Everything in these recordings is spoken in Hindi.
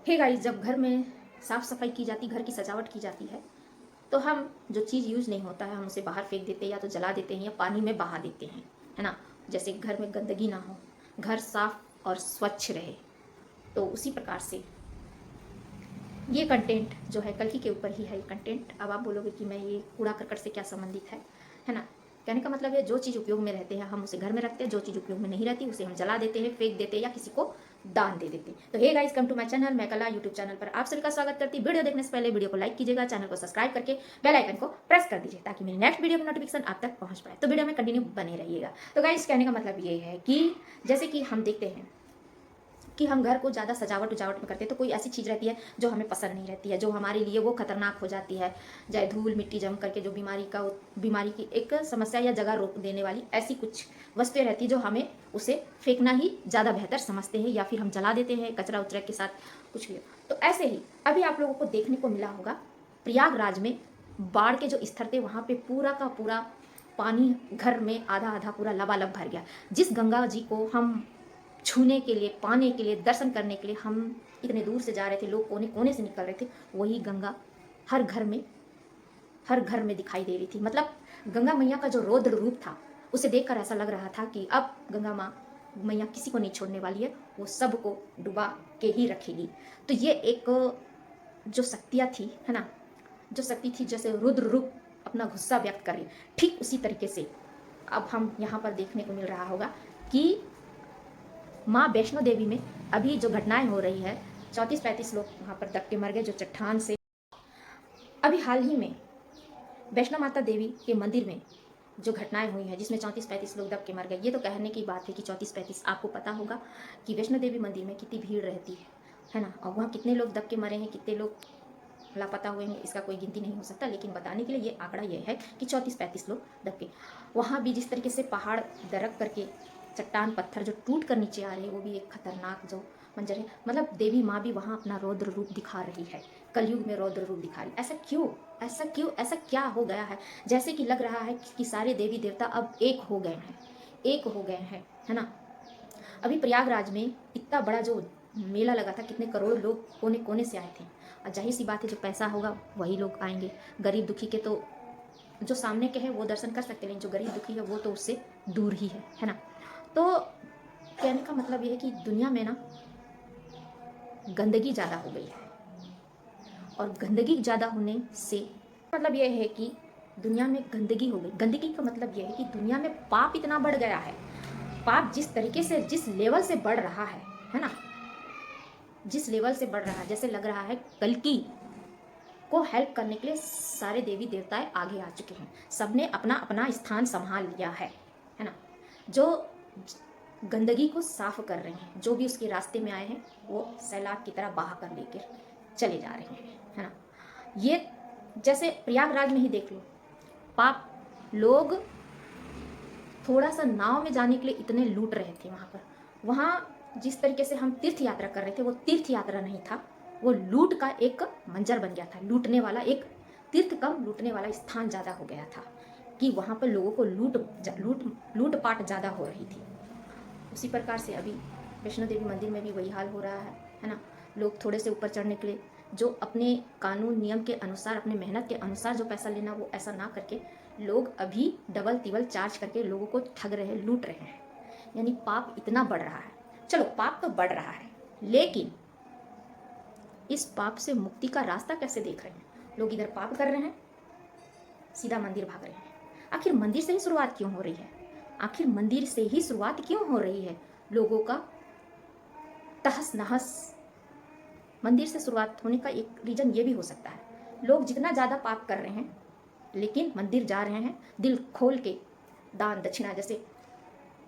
हे गाइस, जब घर में साफ सफाई की जाती, घर की सजावट की जाती है, तो हम जो चीज़ यूज़ नहीं होता है हम उसे बाहर फेंक देते हैं, या तो जला देते हैं या पानी में बहा देते हैं, है ना। जैसे घर में गंदगी ना हो, घर साफ और स्वच्छ रहे। तो उसी प्रकार से ये कंटेंट जो है कल की के ऊपर ही है। ये कंटेंट अब आप बोलोगे कि मैं ये कूड़ा करकट से क्या संबंधित है ना। कहने का मतलब है जो चीज़ उपयोग में रहते हैं हम उसे घर में रखते हैं, जो चीज़ उपयोग में नहीं रहती उसे हम जला देते हैं, फेंक देते हैं या किसी को दान दे देते हैं। तो hey guys, come to my channel. मैं कला यूट्यूब चैनल पर आप सभी का स्वागत करती हूँ। वीडियो देखने से पहले वीडियो को लाइक कीजिएगा, चैनल को सब्सक्राइब करके बेल आइकन को प्रेस कर दीजिए ताकि मेरी नेक्स्ट वीडियो की नोटिफिकेशन आप तक पहुंच पाए। तो वीडियो में कंटिन्यू बने रहिएगा। तो गाइस, कहने का मतलब ये है कि जैसे कि हम देखते हैं कि हम घर को ज़्यादा सजावट उजावट में करते हैं तो कोई ऐसी चीज़ रहती है जो हमें पसंद नहीं रहती है, जो हमारे लिए वो खतरनाक हो जाती है, चाहे धूल मिट्टी जम करके जो बीमारी की एक समस्या या जगह रोक देने वाली ऐसी कुछ वस्तुएं रहती है जो हमें उसे फेंकना ही ज़्यादा बेहतर समझते हैं, या फिर हम जला देते हैं कचरा उचरा के साथ कुछ भी। तो ऐसे ही अभी आप लोगों को देखने को मिला होगा प्रयागराज में बाढ़ के जो स्तर थे वहाँ पे पूरा का पूरा पानी घर में आधा आधा पूरा लबालब भर गया। जिस गंगा जी को हम छूने के लिए, पाने के लिए, दर्शन करने के लिए हम इतने दूर से जा रहे थे, लोग कोने कोने से निकल रहे थे, वही गंगा हर घर में दिखाई दे रही थी। मतलब गंगा मैया का जो रौद्र रूप था उसे देखकर ऐसा लग रहा था कि अब गंगा माँ मैया किसी को नहीं छोड़ने वाली है, वो सबको डुबा के ही रखेगी। तो ये एक जो शक्तियाँ थी, है ना, जो शक्ति थी, जैसे रुद्र रूप अपना गुस्सा व्यक्त कर रही, ठीक उसी तरीके से अब हम यहाँ पर देखने को मिल रहा होगा कि माँ वैष्णो देवी में अभी जो घटनाएं हो रही है, 34-35 लोग वहाँ पर दब के मर गए जो चट्टान से। अभी हाल ही में वैष्णो माता देवी के मंदिर में जो घटनाएं हुई हैं जिसमें 34-35 लोग दब के मर गए, ये तो कहने की बात है कि 34-35, आपको पता होगा कि वैष्णो देवी मंदिर में कितनी भीड़ रहती है ना, और वहाँ कितने लोग दब के मरे हैं, कितने लोग लापता हुए हैं, इसका कोई गिनती नहीं हो सकता। लेकिन बताने के लिए ये आंकड़ा ये है कि 34-35 लोग दब के। वहाँ भी जिस तरीके से पहाड़ दरक करके चट्टान पत्थर जो टूट कर नीचे आ रहे हैं, वो भी एक खतरनाक जो मंजर है। मतलब देवी माँ भी वहाँ अपना रौद्र रूप दिखा रही है, कलयुग में रौद्र रूप दिखा रही है। ऐसा क्या हो गया है, जैसे कि लग रहा है कि सारे देवी देवता अब एक हो गए हैं, है ना। अभी प्रयागराज में इतना बड़ा जो मेला लगा था, कितने करोड़ लोग कोने कोने से आए थे, और जाहिर सी बात है जो पैसा होगा वही लोग आएंगे। गरीब दुखी के तो जो सामने के हैं वो दर्शन कर सकते हैं, लेकिन जो गरीब दुखी है वो तो उससे दूर ही है ना। तो कहने का मतलब ये है कि दुनिया में ना गंदगी ज़्यादा हो गई है, और गंदगी ज़्यादा होने से मतलब ये है कि दुनिया में गंदगी हो गई। गंदगी का मतलब ये है कि दुनिया में पाप इतना बढ़ गया है। पाप जिस तरीके से, जिस लेवल से बढ़ रहा है ना, जिस लेवल से बढ़ रहा है, जैसे लग रहा है कल्कि को हेल्प करने के लिए सारे देवी देवताएं आगे आ चुके हैं। सबने अपना अपना स्थान संभाल लिया है ना। जो गंदगी को साफ कर रहे हैं, जो भी उसके रास्ते में आए हैं वो सैलाब की तरह बहा कर लेकर चले जा रहे हैं, है ना। ये जैसे प्रयागराज में ही देख लो, पाप लोग थोड़ा सा नाव में जाने के लिए इतने लूट रहे थे वहाँ पर। वहाँ जिस तरीके से हम तीर्थ यात्रा कर रहे थे वो तीर्थ यात्रा नहीं था, वो लूट का एक मंजर बन गया था। लूटने वाला एक तीर्थ कम लूटने वाला स्थान ज़्यादा हो गया था, कि वहाँ पर लोगों को लूट पाट ज़्यादा हो रही थी। उसी प्रकार से अभी वैष्णो देवी मंदिर में भी वही हाल हो रहा है ना। लोग थोड़े से ऊपर चढ़ने के लिए जो अपने कानून नियम के अनुसार, अपने मेहनत के अनुसार जो पैसा लेना, वो ऐसा ना करके लोग अभी डबल तिबल चार्ज करके लोगों को ठग रहे हैं, लूट रहे हैं। यानी पाप इतना बढ़ रहा है। चलो, पाप तो बढ़ रहा है, लेकिन इस पाप से मुक्ति का रास्ता कैसे देख रहे हैं लोग? इधर पाप कर रहे हैं, सीधा मंदिर भाग रहे हैं। आखिर मंदिर से ही शुरुआत क्यों हो रही है? आखिर मंदिर से ही शुरुआत क्यों हो रही है? लोगों का तहस नहस मंदिर से शुरुआत होने का एक रीजन ये भी हो सकता है, लोग जितना ज़्यादा पाप कर रहे हैं लेकिन मंदिर जा रहे हैं दिल खोल के, दान दक्षिणा। जैसे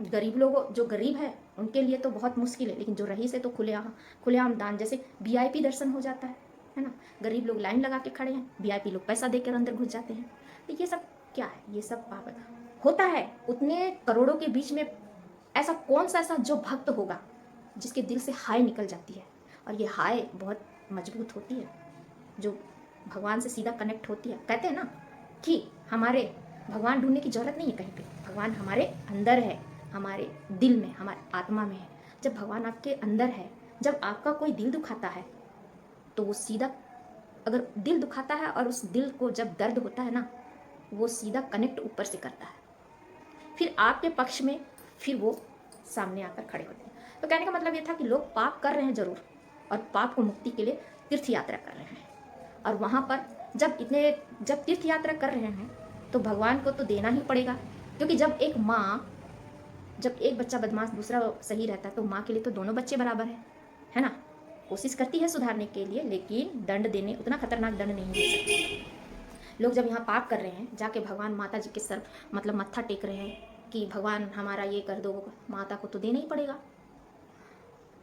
गरीब लोग, जो गरीब है उनके लिए तो बहुत मुश्किल है, लेकिन जो रईस है तो खुलेआम दान, जैसे वीआईपी दर्शन हो जाता है ना। गरीब लोग लाइन लगा के खड़े हैं, वीआईपी लोग पैसा देकर अंदर घुस जाते हैं। तो ये सब क्या है? ये सब पाप होता है। उतने करोड़ों के बीच में ऐसा कौन सा ऐसा जो भक्त होगा जिसके दिल से हाय निकल जाती है, और ये हाय बहुत मजबूत होती है, जो भगवान से सीधा कनेक्ट होती है। कहते हैं ना कि हमारे भगवान ढूंढने की जरूरत नहीं है कहीं पे, भगवान हमारे अंदर है, हमारे दिल में, हमारे आत्मा में है। जब भगवान आपके अंदर है, जब आपका कोई दिल दुखाता है तो वो सीधा, अगर दिल दुखाता है और उस दिल को जब दर्द होता है ना, वो सीधा कनेक्ट ऊपर से करता है, फिर आपके पक्ष में फिर वो सामने आकर खड़े होते हैं। तो कहने का मतलब ये था कि लोग पाप कर रहे हैं जरूर, और पाप को मुक्ति के लिए तीर्थ यात्रा कर रहे हैं, और वहाँ पर जब तीर्थ यात्रा कर रहे हैं तो भगवान को तो देना ही पड़ेगा, क्योंकि जब एक बच्चा बदमाश दूसरा सही रहता है तो माँ के लिए तो दोनों बच्चे बराबर है ना। कोशिश करती है सुधारने के लिए, लेकिन दंड देने, उतना खतरनाक दंड नहीं दे सकती। लोग जब यहाँ पाप कर रहे हैं, जाके भगवान माता जी के सर मतलब मत्था टेक रहे हैं कि भगवान हमारा ये कर दो, माता को तो देना ही पड़ेगा।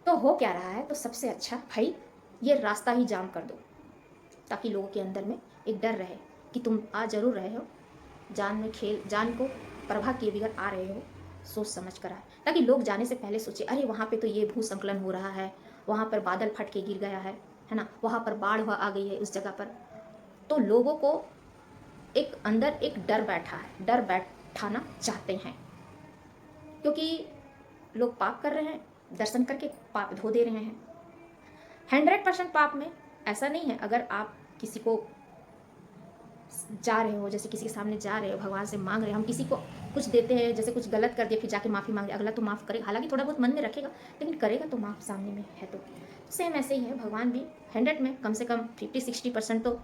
तो हो क्या रहा है, तो सबसे अच्छा भाई ये रास्ता ही जाम कर दो, ताकि लोगों के अंदर में एक डर रहे कि तुम आ जरूर रहे हो, जान को प्रभा किए बगैर आ रहे हो, सोच समझ कर आए, ताकि लोग जाने से पहले सोचे अरे वहाँ पे तो ये भूसंकलन हो रहा है, वहाँ पर बादल फट के गिर गया है ना, वहाँ पर बाढ़ आ गई है उस जगह पर। तो लोगों को एक अंदर एक डर बैठाना चाहते हैं, क्योंकि लोग पाप कर रहे हैं, दर्शन करके पाप धो दे रहे हैं। 100% पाप में ऐसा नहीं है, अगर आप किसी को जा रहे हो, जैसे किसी के सामने जा रहे हो, भगवान से मांग रहे हो, हम किसी को कुछ देते हैं, जैसे कुछ गलत कर दिया फिर जाके माफ़ी मांग अगला तो माफ़ करेगा, हालांकि थोड़ा बहुत मन में रखेगा लेकिन करेगा तो माफ़ सामने में है। तो सेम ऐसे ही है, भगवान भी 100 में कम से कम 50-60% तो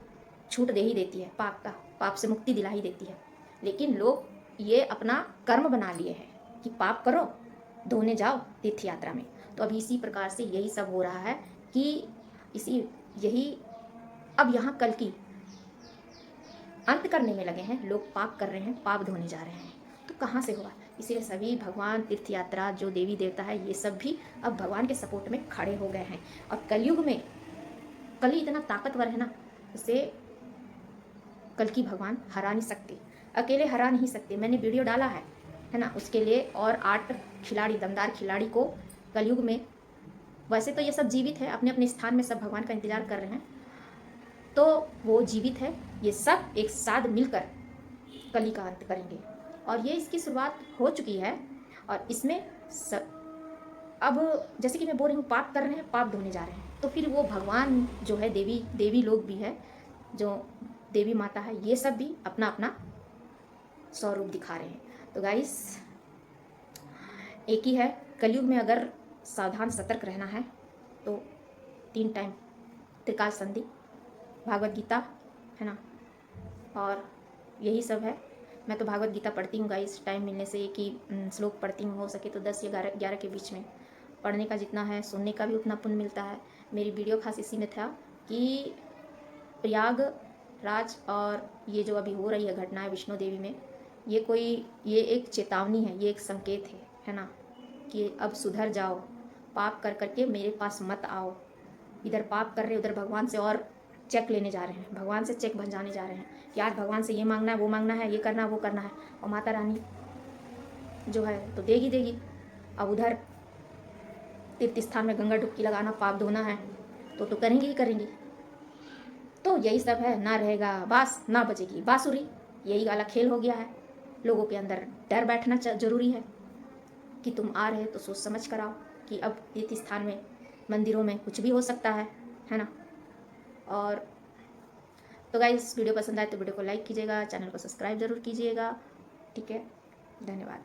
छूट दे ही देती है, पाप से मुक्ति दिला ही देती है। लेकिन लोग ये अपना कर्म बना लिए हैं कि पाप करो, धोने जाओ तीर्थ यात्रा में। तो अभी इसी प्रकार से यही सब हो रहा है कि यही अब यहाँ कल की अंत करने में लगे हैं, लोग पाप कर रहे हैं, पाप धोने जा रहे हैं, तो कहाँ से होगा। इसीलिए सभी भगवान, तीर्थ यात्रा, जो देवी देवता है, ये सब भी अब भगवान के सपोर्ट में खड़े हो गए हैं। और कलयुग में कली इतना ताकतवर है ना, उसे कल की भगवान हरा नहीं सकते, अकेले हरा नहीं सकते। मैंने वीडियो डाला है ना, उसके लिए और 8 खिलाड़ी, दमदार खिलाड़ी को कलयुग में, वैसे तो ये सब जीवित है, अपने अपने स्थान में सब भगवान का इंतजार कर रहे हैं, तो वो जीवित है, ये सब एक साथ मिलकर कली का अंत करेंगे। और ये इसकी शुरुआत हो चुकी है, और इसमें अब जैसे कि मैं बोल रही हूँ, पाप कर रहे हैं, पाप धोने जा रहे हैं, तो फिर वो भगवान जो है, देवी लोग भी है, जो देवी माता है, ये सब भी अपना अपना स्वरूप दिखा रहे हैं। तो गाइस एक ही है, कलयुग में अगर सावधान सतर्क रहना है तो 3 टाइम त्रिकाल संधि, भागवत गीता है ना, और यही सब है। मैं तो भागवत गीता पढ़ती हूँ गाइस, टाइम मिलने से एक ही श्लोक पढ़ती हूँ, हो सके तो 10 या 11 के बीच में। पढ़ने का जितना है, सुनने का भी उतना पुण्य मिलता है। मेरी वीडियो खास इसी में था कि प्रयागराज और ये जो अभी हो रही है घटनाएं विष्णु देवी में, ये एक चेतावनी है, ये एक संकेत है ना, कि अब सुधर जाओ, पाप कर करके मेरे पास मत आओ। इधर पाप कर रहे, उधर भगवान से और चेक लेने जा रहे हैं, भगवान से चेक भंजाने जा रहे हैं कि आज भगवान से ये मांगना है, वो मांगना है, ये करना है, वो करना है, और माता रानी जो है तो देगी। अब उधर तीर्थ स्थान में गंगा डुबकी लगाना, पाप धोना है, तो करेंगे ही करेंगे। तो यही सब है, ना रहेगा बांस ना बजेगी बांसुरी, यही वाला खेल हो गया है। लोगों के अंदर डर बैठना जरूरी है कि तुम आ रहे तो सोच समझ कर आओ, कि अब तीर्थ स्थान में, मंदिरों में कुछ भी हो सकता है ना। और तो गाइस वीडियो पसंद आए तो वीडियो को लाइक कीजिएगा, चैनल को सब्सक्राइब जरूर कीजिएगा, ठीक है, धन्यवाद।